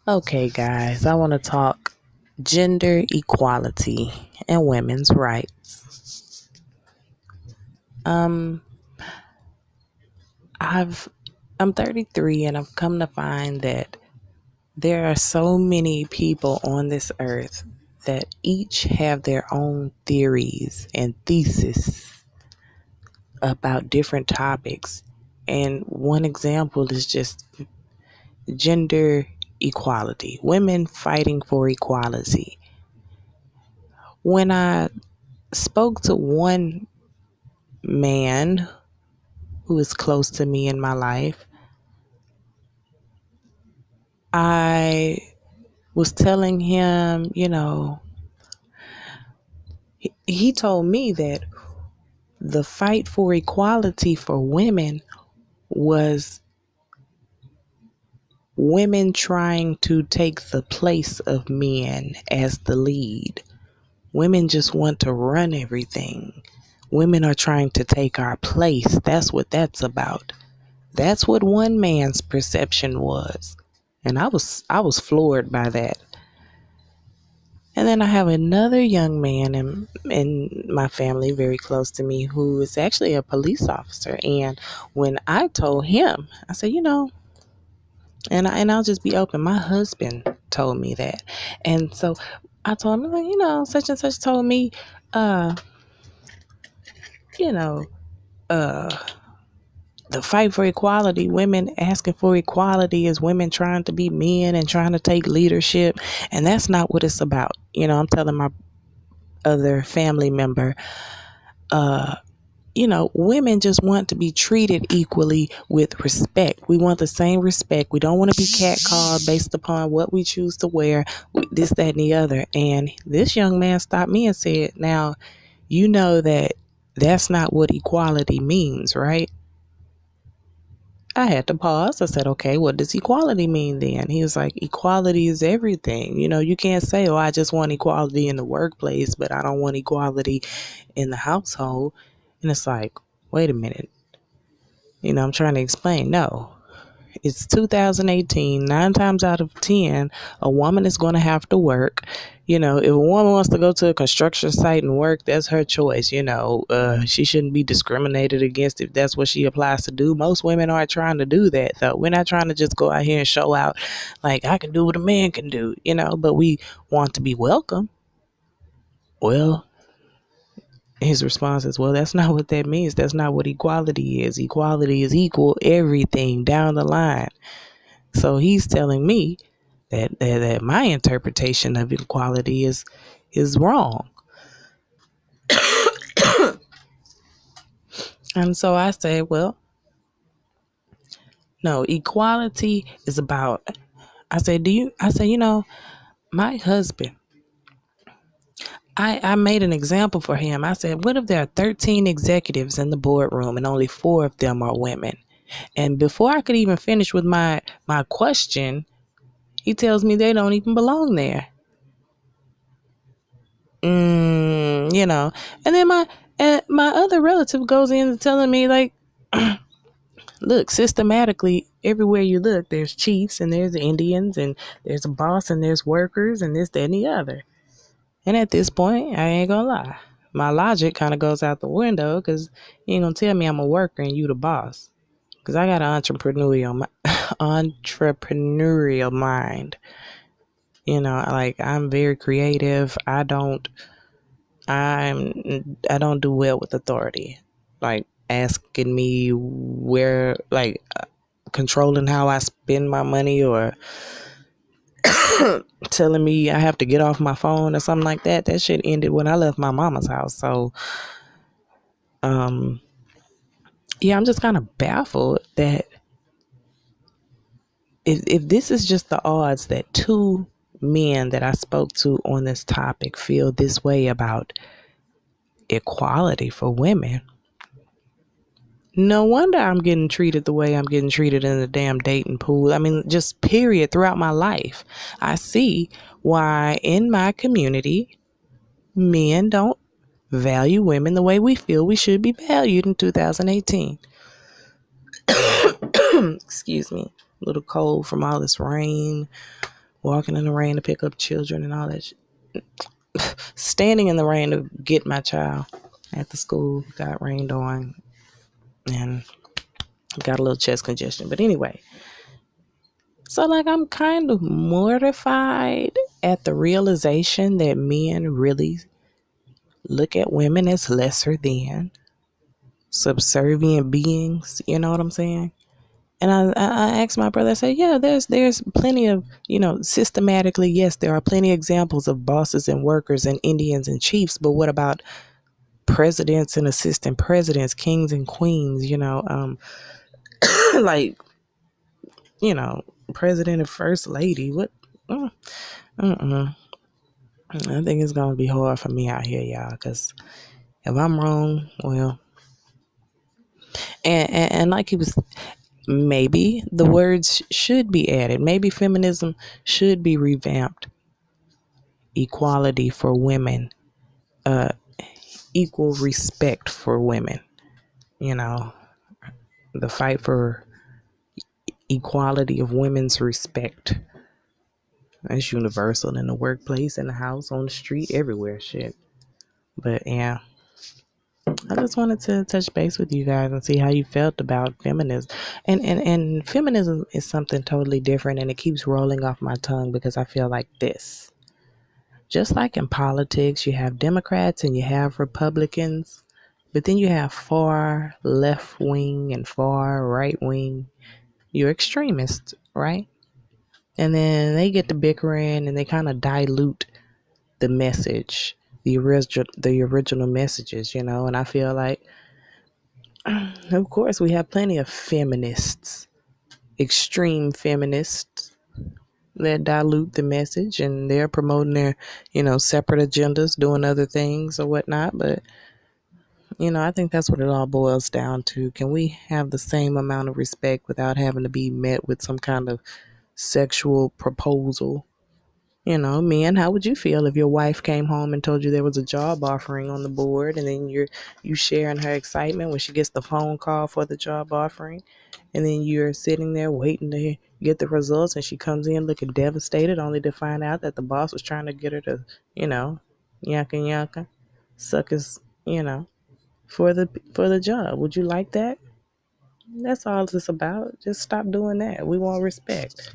Okay, guys, I want to talk gender equality and women's rights. Um, I've I'm 33 and I've come to find that there are so many people on this earth that each have their own theories and thesis about different topics. And one example is just gender equality, women fighting for equality. When I spoke to one man who is close to me in my life, I was telling him, he told me that the fight for equality for women was women trying to take the place of men as the lead. Women just want to run everything. Women are trying to take our place. That's what that's about. That's what one man's perception was. And I was floored by that. And then I have another young man in my family very close to me who is actually a police officer. And when I told him, I said, and I'll just be open. My husband told me that. And so I told him, like, such and such told me, uh, you know, uh, the fight for equality, women asking for equality is women trying to be men and trying to take leadership. And that's not what it's about. I'm telling my other family member, uh, women just want to be treated equally with respect. We want the same respect. We don't want to be catcalled based upon what we choose to wear, this, that, and the other. And this young man stopped me and said, now, you know that that's not what equality means, right? I had to pause. I said, okay, what does equality mean then? He was like, equality is everything. You can't say, oh, I just want equality in the workplace, but I don't want equality in the household. And it's like, wait a minute. I'm trying to explain. No, it's 2018. 9 times out of 10, a woman is going to have to work. If a woman wants to go to a construction site and work, that's her choice. She shouldn't be discriminated against if that's what she applies to do. Most women aren't trying to do that, though. We're not trying to just go out here and show out like I can do what a man can do, but we want to be welcome. Well, his response is, well, that's not what that means. That's not what equality is. Equality is equal everything down the line. So he's telling me that my interpretation of equality is wrong. And so I say, well, no, equality is about, my husband, I made an example for him. I said, what if there are 13 executives in the boardroom and only 4 of them are women? And before I could even finish with my question, he tells me they don't even belong there. And then my other relative goes in and telling me, like, look, systematically everywhere you look, there's chiefs and there's Indians and there's a boss and there's workers and this, that, and the other. And at this point, I ain't gonna lie, my logic kind of goes out the window because you ain't gonna tell me I'm a worker and you the boss. Because I got an entrepreneurial mind. Like, I'm very creative. I don't do well with authority. Like, asking me where, like, controlling how I spend my money, or telling me I have to get off my phone or something like that. That shit ended when I left my mama's house. So, um, yeah, I'm just kind of baffled that if this is just the odds that 2 men that I spoke to on this topic feel this way about equality for women. No wonder I'm getting treated the way I'm getting treated in the damn dating pool. I mean, just period throughout my life. I see why in my community, men don't value women the way we feel we should be valued in 2018. Excuse me. A little cold from all this rain. walking in the rain to pick up children and all that standing in the rain to get my child at the school, got rained on and got a little chest congestion. But anyway, so like I'm kind of mortified at the realization that men really look at women as lesser than subservient beings. You know what I'm saying? And I asked my brother, I said, yeah, there's plenty of, systematically, yes, there are plenty of examples of bosses and workers and Indians and chiefs, but what about presidents and assistant presidents, kings and queens, like, you know, president and first lady? What? Mm, mm-mm. I think it's going to be hard for me out here, y'all, because if I'm wrong, well, and like he was, maybe the words should be added. Maybe feminism should be revamped. Equality for women, uh, equal respect for women. You know, the fight for equality of women's respect. That's universal in the workplace, in the house, on the street, everywhere. Shit. But yeah, I just wanted to touch base with you guys and see how you felt about feminism. And feminism is something totally different, and it keeps rolling off my tongue because I feel like this. Just like in politics, you have Democrats and you have Republicans, but then you have far left wing and far right wing. You're extremists, right? And then they get to bickering and they kind of dilute the message, the original messages, And I feel like, of course, we have plenty of feminists, extreme feminists that dilute the message and they're promoting their, separate agendas, doing other things or whatnot. But, I think that's what it all boils down to. Can we have the same amount of respect without having to be met with some kind of sexual proposal? Men, how would you feel if your wife came home and told you there was a job offering on the board, and then you sharing her excitement when she gets the phone call for the job offering, and then you're sitting there waiting to get the results, and she comes in looking devastated, only to find out that the boss was trying to get her to, yaka yaka, suck his, for the job. Would you like that? That's all it's about. Just stop doing that. We want respect.